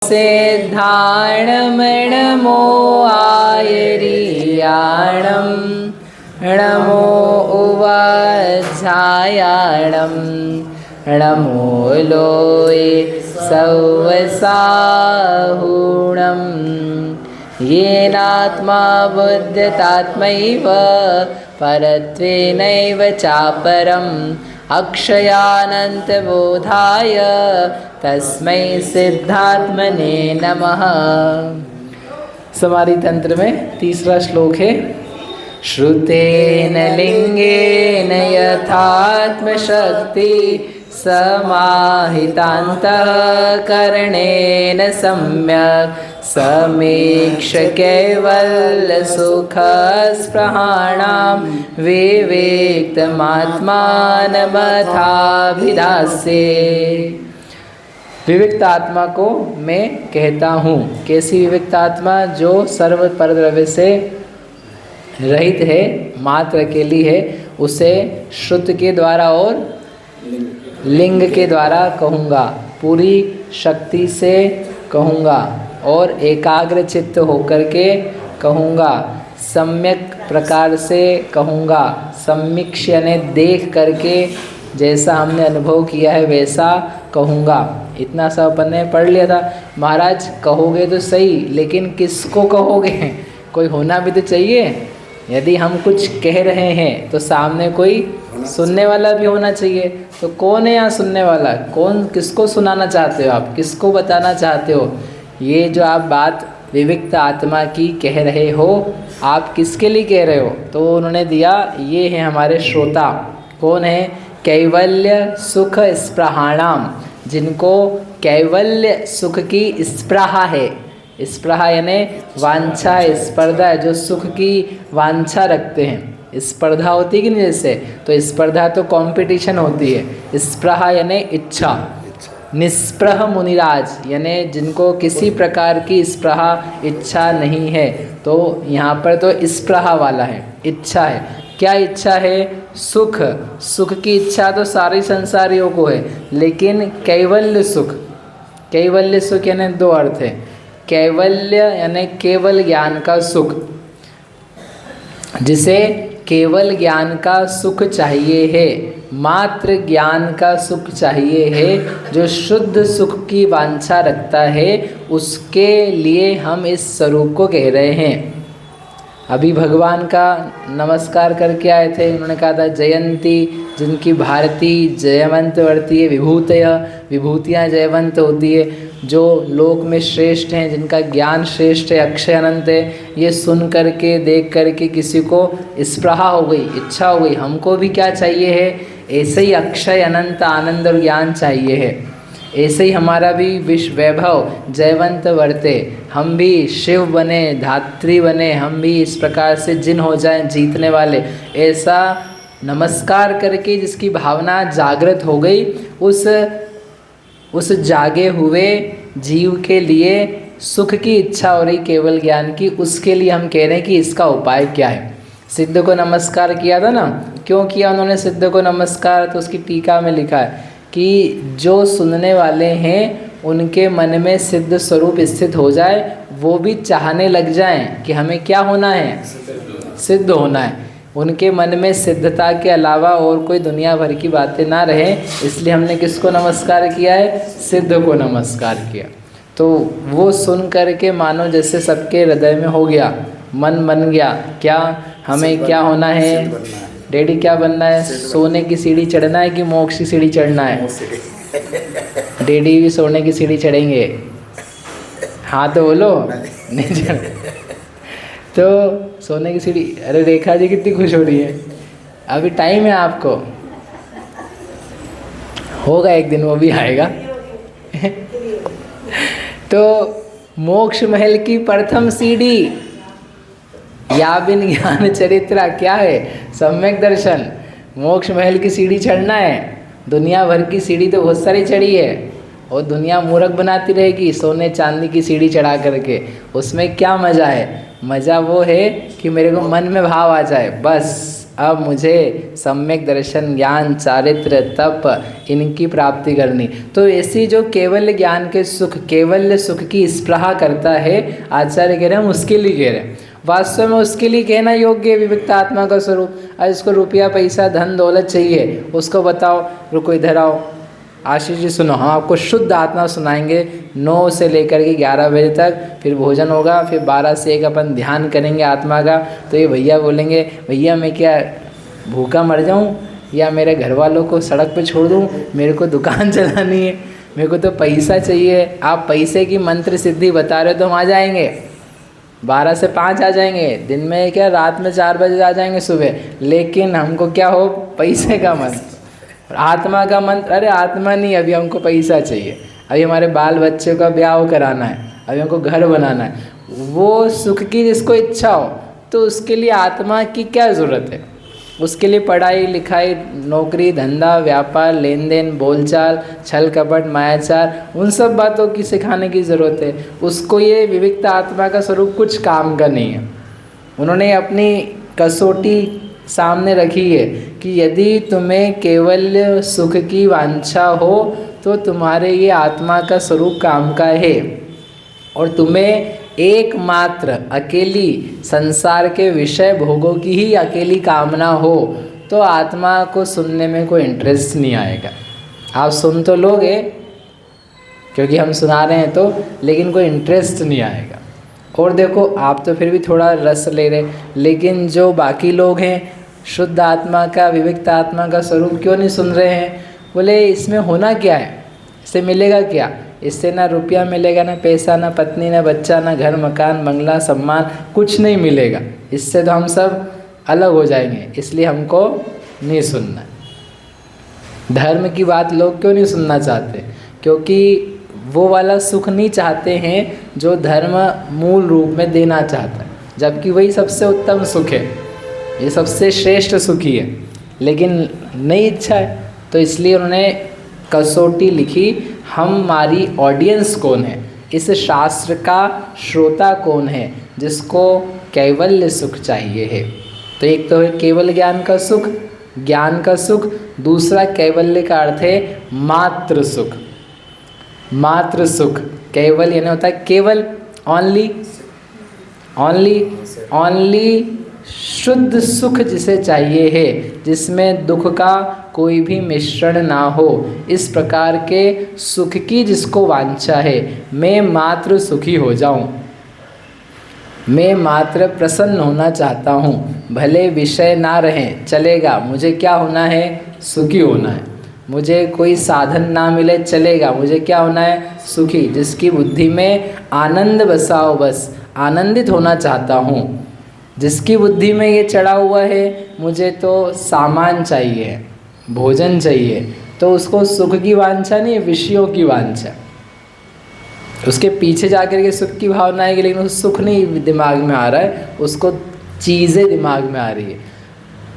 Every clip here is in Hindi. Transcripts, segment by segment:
सिद्धाणमणमो आयरीयाणं नमो उवाध्यायाणं नमो लोये सौवसाहुणं येनात्मा बुद्धतात्मैव परत्वेनैव चापरम् अक्षयानन्तबोधाय तस्मै सिद्धात्मने नमः। समाधि तंत्र में तीसरा श्लोक है। श्रुतेन लिंगेन यथात्मशक्ति समाहितान्तःकरणेन सम्यक् समीक्ष कैवल्यसुखस्पृहाणां विविक्तमात्मानमथाभिधास्ये। विविक्त आत्मा को मैं कहता हूँ। कैसी विविक्त आत्मा? जो सर्व परद्रव्य से रहित है, मात्र अकेली है, उसे श्रुत के द्वारा और लिंग के द्वारा कहूँगा, पूरी शक्ति से कहूँगा और एकाग्र चित्त होकर के कहूँगा, सम्यक प्रकार से कहूँगा। समीक्ष यानी देख करके जैसा हमने अनुभव किया है वैसा कहूँगा। इतना सब अपन ने पढ़ लिया था। महाराज कहोगे तो सही, लेकिन किसको कहोगे? कोई होना भी तो चाहिए। यदि हम कुछ कह रहे हैं तो सामने कोई सुनने वाला भी होना चाहिए। तो कौन है यहाँ सुनने वाला? कौन, किसको सुनाना चाहते हो आप? किसको बताना चाहते हो? ये जो आप बात विविक्त आत्मा की कह रहे हो, आप किसके लिए कह रहे हो? तो उन्होंने दिया, ये है हमारे श्रोता। कौन है? कैवल्य सुख स्पृहाणाम, जिनको कैवल्य सुख की स्पृहा है। स्पृहा यानी वांछा, स्पर्धा, जो सुख की वांछा रखते हैं। स्पर्धा होती है कि नहीं? जैसे तो स्पर्धा तो कंपटीशन होती है। स्पृहा यानी इच्छा। निस्पृह मुनिराज यानी जिनको किसी प्रकार की स्पृहा, इच्छा नहीं है। तो यहाँ पर तो स्पृहा वाला है, इच्छा है। क्या इच्छा है? सुख। सुख की इच्छा तो सारे संसारियों को है, लेकिन कैवल्य सुख, कैवल्य सुख यानी दो अर्थ है। कैवल्य यानी केवल ज्ञान का सुख, जिसे केवल ज्ञान का सुख चाहिए है, मात्र ज्ञान का सुख चाहिए है, जो शुद्ध सुख की वांछा रखता है, उसके लिए हम इस स्वरूप को कह रहे हैं। अभी भगवान का नमस्कार करके आए थे। उन्होंने कहा था जयंती, जिनकी भारती जयवंत वर्ती है, विभूतय, विभूतियाँ जयवंत होती है, जो लोक में श्रेष्ठ हैं, जिनका ज्ञान श्रेष्ठ है, अक्षय अनंत है। ये सुन करके, देख करके किसी को स्पृहा हो गई, इच्छा हो गई। हमको भी क्या चाहिए है? ऐसे ही अक्षय अनंत आनंद और ज्ञान चाहिए है। ऐसे ही हमारा भी विश्व वैभव जयवंत वर्ते, हम भी शिव बने, धात्री बने, हम भी इस प्रकार से जिन हो जाएं, जीतने वाले। ऐसा नमस्कार करके जिसकी भावना जागृत हो गई, उस जागे हुए जीव के लिए सुख की इच्छा हो रही, केवल ज्ञान की, उसके लिए हम कह रहे हैं कि इसका उपाय क्या है। सिद्ध को नमस्कार किया था ना। क्यों किया उन्होंने सिद्ध को नमस्कार? तो उसकी टीका में लिखा है कि जो सुनने वाले हैं उनके मन में सिद्ध स्वरूप स्थित हो जाए, वो भी चाहने लग जाएं कि हमें क्या होना है? सिद्ध होना है। उनके मन में सिद्धता के अलावा और कोई दुनिया भर की बातें ना रहे, इसलिए हमने किसको नमस्कार किया है? सिद्ध को नमस्कार किया। तो वो सुन करके मानो जैसे सबके हृदय में हो गया, मन बन गया। क्या हमें क्या होना है? डैडी क्या बनना है? सोने की सीढ़ी चढ़ना है कि मोक्ष की सीढ़ी चढ़ना है? डैडी भी सोने की सीढ़ी चढ़ेंगे। हाँ तो बोलो। नहीं चढ़ तो सोने की सीढ़ी। अरे रेखा जी कितनी खुश हो रही है। अभी टाइम है आपको, होगा एक दिन, वो भी आएगा। तो मोक्ष महल की प्रथम सीढ़ी या बिन ज्ञान चरित्रा क्या है? सम्यक दर्शन। मोक्ष महल की सीढ़ी चढ़ना है। दुनिया भर की सीढ़ी तो बहुत सारी चढ़ी है, और दुनिया मूर्ख बनाती रहेगी सोने चांदी की सीढ़ी चढ़ा करके। उसमें क्या मज़ा है? मज़ा वो है कि मेरे को मन में भाव आ जाए, बस अब मुझे सम्यक दर्शन, ज्ञान, चारित्र, तप इनकी प्राप्ति करनी। तो ऐसी जो केवल ज्ञान के सुख, केवल सुख की स्पृहा करता है, आचार्य कह रहे हैं हम उसके लिए कह रहे हैं। वास्तव में उसके लिए कहना योग्य है विविक्त आत्मा का स्वरूप। आज इसको रुपया पैसा धन दौलत चाहिए, उसको बताओ रुको इधर आओ आशीष जी सुनो, हम आपको शुद्ध आत्मा सुनाएंगे 9 से लेकर के 11 बजे तक, फिर भोजन होगा, फिर 12 से 1 अपन ध्यान करेंगे आत्मा का। तो ये भैया बोलेंगे भैया मैं क्या भूखा मर जाऊं या मेरे घर वालों को सड़क पे छोड़ दूं, मेरे को दुकान चलानी है, मेरे को तो पैसा चाहिए। आप पैसे की मंत्र सिद्धि बता रहे हो तो हम आ जाएंगे, 12 से 5 आ जाएंगे, दिन में क्या रात में 4 बजे आ जाएंगे सुबह, लेकिन हमको क्या हो पैसे का मंत्र, आत्मा का मंत्र। अरे आत्मा नहीं, अभी हमको पैसा चाहिए, अभी हमारे बाल बच्चे का ब्याह कराना है, अभी हमको घर बनाना है। वो सुख की जिसको इच्छा हो तो उसके लिए आत्मा की क्या ज़रूरत है? उसके लिए पढ़ाई लिखाई, नौकरी, धंधा, व्यापार, लेन देन, बोलचाल, छल कपट, मायाचार, उन सब बातों की सिखाने की ज़रूरत है। उसको ये विविक्त आत्मा का स्वरूप कुछ काम का नहीं है। उन्होंने अपनी कसौटी सामने रखी है कि यदि तुम्हें केवल सुख की वांछा हो तो तुम्हारे ये आत्मा का स्वरूप काम का है, और तुम्हें एकमात्र अकेली संसार के विषय भोगों की ही अकेली कामना हो तो आत्मा को सुनने में कोई इंटरेस्ट नहीं आएगा। आप सुन तो लोगे क्योंकि हम सुना रहे हैं तो, लेकिन कोई इंटरेस्ट नहीं आएगा। और देखो आप तो फिर भी थोड़ा रस ले रहे, लेकिन जो बाकी लोग हैं शुद्ध आत्मा का, विविक्त आत्मा का स्वरूप क्यों नहीं सुन रहे हैं? बोले इसमें होना क्या है, इससे मिलेगा क्या? इससे ना रुपया मिलेगा, ना पैसा, ना पत्नी, ना बच्चा, ना घर मकान बंगला सम्मान, कुछ नहीं मिलेगा। इससे तो हम सब अलग हो जाएंगे, इसलिए हमको नहीं सुनना। धर्म की बात लोग क्यों नहीं सुनना चाहते? क्योंकि वो वाला सुख नहीं चाहते हैं जो धर्म मूल रूप में देना चाहता है, जबकि वही सबसे उत्तम सुख है, ये सबसे श्रेष्ठ सुखी है, लेकिन नहीं इच्छा है। तो इसलिए उन्होंने कसौटी लिखी, हमारी ऑडियंस कौन है, इस शास्त्र का श्रोता कौन है जिसको कैवल्य सुख चाहिए है। तो एक तो है केवल ज्ञान का सुख, ज्ञान का सुख, दूसरा कैवल्य का अर्थ है मात्र सुख। मात्र सुख, केवल यानी होता है केवल, ओनली, ओनली, ओनली शुद्ध सुख जिसे चाहिए है, जिसमें दुख का कोई भी मिश्रण ना हो, इस प्रकार के सुख की जिसको वांछा है। मैं मात्र सुखी हो जाऊं, मैं मात्र प्रसन्न होना चाहता हूँ, भले विषय ना रहें चलेगा, मुझे क्या होना है? सुखी होना है। मुझे कोई साधन ना मिले चलेगा, मुझे क्या होना है? सुखी। जिसकी बुद्धि में आनंद बसाओ, बस आनंदित होना चाहता हूँ। जिसकी बुद्धि में ये चढ़ा हुआ है मुझे तो सामान चाहिए, भोजन चाहिए, तो उसको सुख की वांछा नहीं, विषयों की वांछा। उसके पीछे जाकर के सुख की भावना आएगी, लेकिन उस सुख नहीं दिमाग में आ रहा है, उसको चीज़ें दिमाग में आ रही है।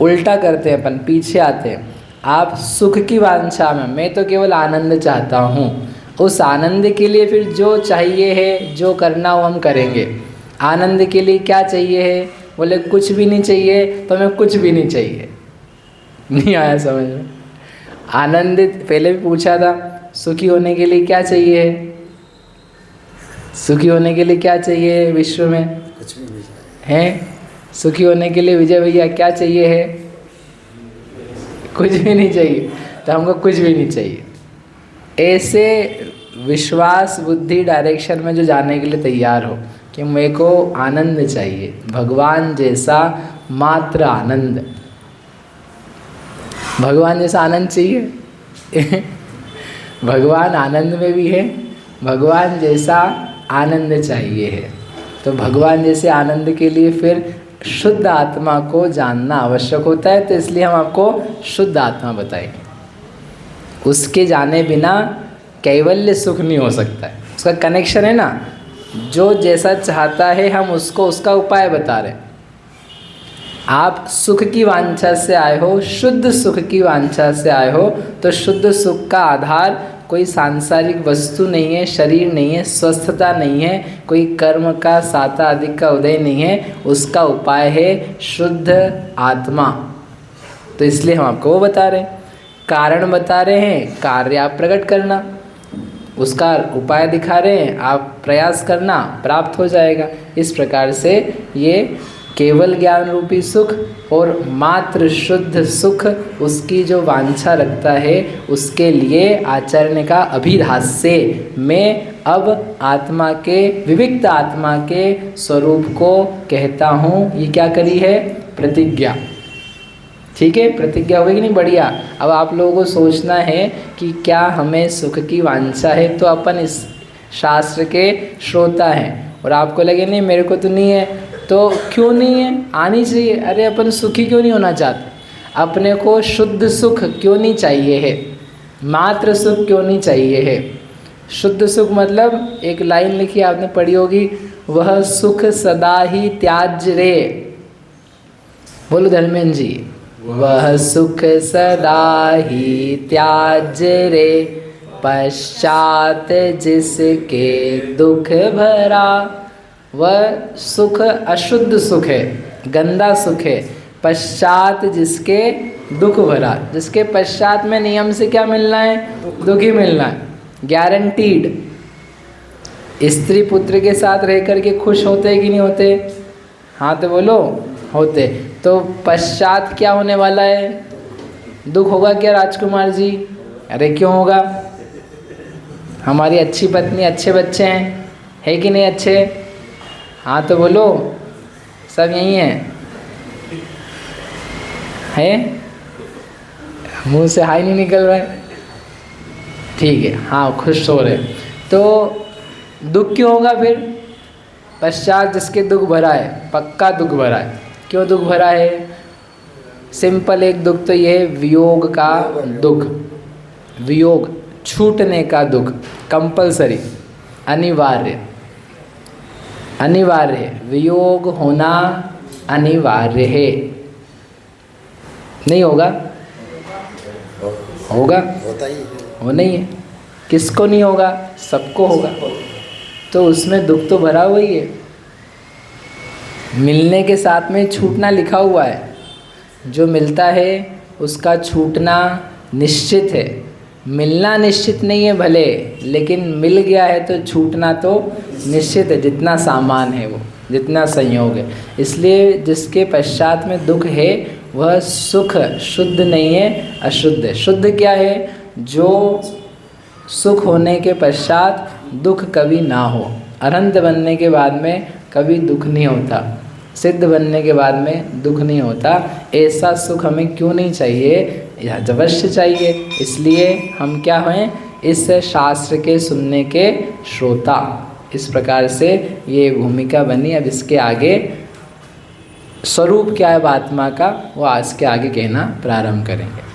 उल्टा करते हैं अपन, पीछे आते हैं। आप सुख की वांछा में, मैं तो केवल आनंद चाहता हूँ, उस आनंद के लिए फिर जो चाहिए है, जो करना हो हम करेंगे। आनंद के लिए क्या चाहिए है? बोले कुछ भी नहीं चाहिए, तो हमें कुछ भी नहीं चाहिए। नहीं आया समझ में? आनंदित, पहले भी पूछा था, सुखी होने के लिए क्या चाहिए? सुखी होने के लिए क्या चाहिए विश्व में? कुछ भी नहीं है। सुखी होने के लिए विजय भैया क्या चाहिए है? कुछ भी नहीं चाहिए। तो हमको कुछ भी नहीं चाहिए। ऐसे विश्वास बुद्धि डायरेक्शन में जो जाने के लिए तैयार हो कि मेरे को आनंद चाहिए, भगवान जैसा मात्र आनंद, भगवान जैसा आनंद चाहिए। भगवान आनंद में भी है, भगवान जैसा आनंद चाहिए है। तो भगवान जैसे आनंद के लिए फिर शुद्ध आत्मा को जानना आवश्यक होता है। तो इसलिए हम आपको शुद्ध आत्मा बताएंगे। उसके जाने बिना कैवल्य सुख नहीं हो सकता है। उसका कनेक्शन है ना, जो जैसा चाहता है हम उसको उसका उपाय बता रहे हैं। आप सुख की वांछा से आए हो, शुद्ध सुख की वांछा से आए हो, तो शुद्ध सुख का आधार कोई सांसारिक वस्तु नहीं है, शरीर नहीं है, स्वस्थता नहीं है, कोई कर्म का साता आदि का उदय नहीं है। उसका उपाय है शुद्ध आत्मा, तो इसलिए हम आपको वो बता रहे हैं, कारण बता रहे हैं, कार्य आप प्रकट करना, उसका उपाय दिखा रहे हैं, आप प्रयास करना, प्राप्त हो जाएगा। इस प्रकार से ये केवल ज्ञान रूपी सुख और मात्र शुद्ध सुख उसकी जो वांछा रखता है, उसके लिए आचार्य का अभिधास्य में अब आत्मा के, विविक्त आत्मा के स्वरूप को कहता हूँ। ये क्या करी है? प्रतिज्ञा। ठीक है, प्रतिज्ञा होगी नहीं? बढ़िया। अब आप लोगों को सोचना है कि क्या हमें सुख की वांछा है, तो अपन इस शास्त्र के श्रोता हैं और आपको लगे नहीं मेरे को तो नहीं है, तो क्यों नहीं है? आनी चाहिए। अरे अपन सुखी क्यों नहीं होना चाहते? अपने को शुद्ध सुख क्यों नहीं चाहिए है? मात्र सुख क्यों नहीं चाहिए है? शुद्ध सुख मतलब एक लाइन लिखी आपने पढ़ी होगी, वह सुख सदा ही त्याज्य रे। बोलो धर्मेंद्र जी, वह सुख सदा ही त्याज्य रे, पश्चात जिसके दुख भरा। वह सुख अशुद्ध सुख है, गंदा सुख है, पश्चात जिसके दुख भरा। जिसके पश्चात में नियम से क्या मिलना है? दुख ही मिलना है, गारंटीड। स्त्री पुत्र के साथ रह कर के खुश होते कि नहीं होते? हाँ तो बोलो, होते। तो पश्चात क्या होने वाला है? दुख होगा क्या राजकुमार जी? अरे क्यों होगा? हमारी अच्छी पत्नी, अच्छे बच्चे हैं, है कि नहीं अच्छे? हाँ तो बोलो, सब यही हैं, हैं? मुंह से हाई नहीं निकल रहा है, ठीक है, हाँ खुश हो रहे। तो दुख क्यों होगा फिर? पश्चात जिसके दुख भरा है, पक्का दुख भरा है। क्यों दुख भरा है? सिंपल एक दुख तो ये है, वियोग का दुख, वियोग, छूटने का दुख, कंपलसरी, अनिवार्य, अनिवार्य है, वियोग होना अनिवार्य है। नहीं होगा? होगा, होता ही है। वो नहीं है, किसको नहीं होगा? सबको होगा। तो उसमें दुख तो भरा हुआ ही है। मिलने के साथ में छूटना लिखा हुआ है, जो मिलता है उसका छूटना निश्चित है। मिलना निश्चित नहीं है भले, लेकिन मिल गया है तो छूटना तो निश्चित है, जितना सामान है वो, जितना संयोग है। इसलिए जिसके पश्चात में दुख है वह सुख शुद्ध नहीं है, अशुद्ध है। शुद्ध क्या है? जो सुख होने के पश्चात दुख कभी ना हो। अनंत बनने के बाद में कभी दुख नहीं होता, सिद्ध बनने के बाद में दुख नहीं होता। ऐसा सुख हमें क्यों नहीं चाहिए? यह अवश्य चाहिए। इसलिए हम क्या हैं? इस शास्त्र के सुनने के श्रोता। इस प्रकार से ये भूमिका बनी। अब इसके आगे स्वरूप क्या है आत्मा का, वो आज के आगे कहना प्रारंभ करेंगे।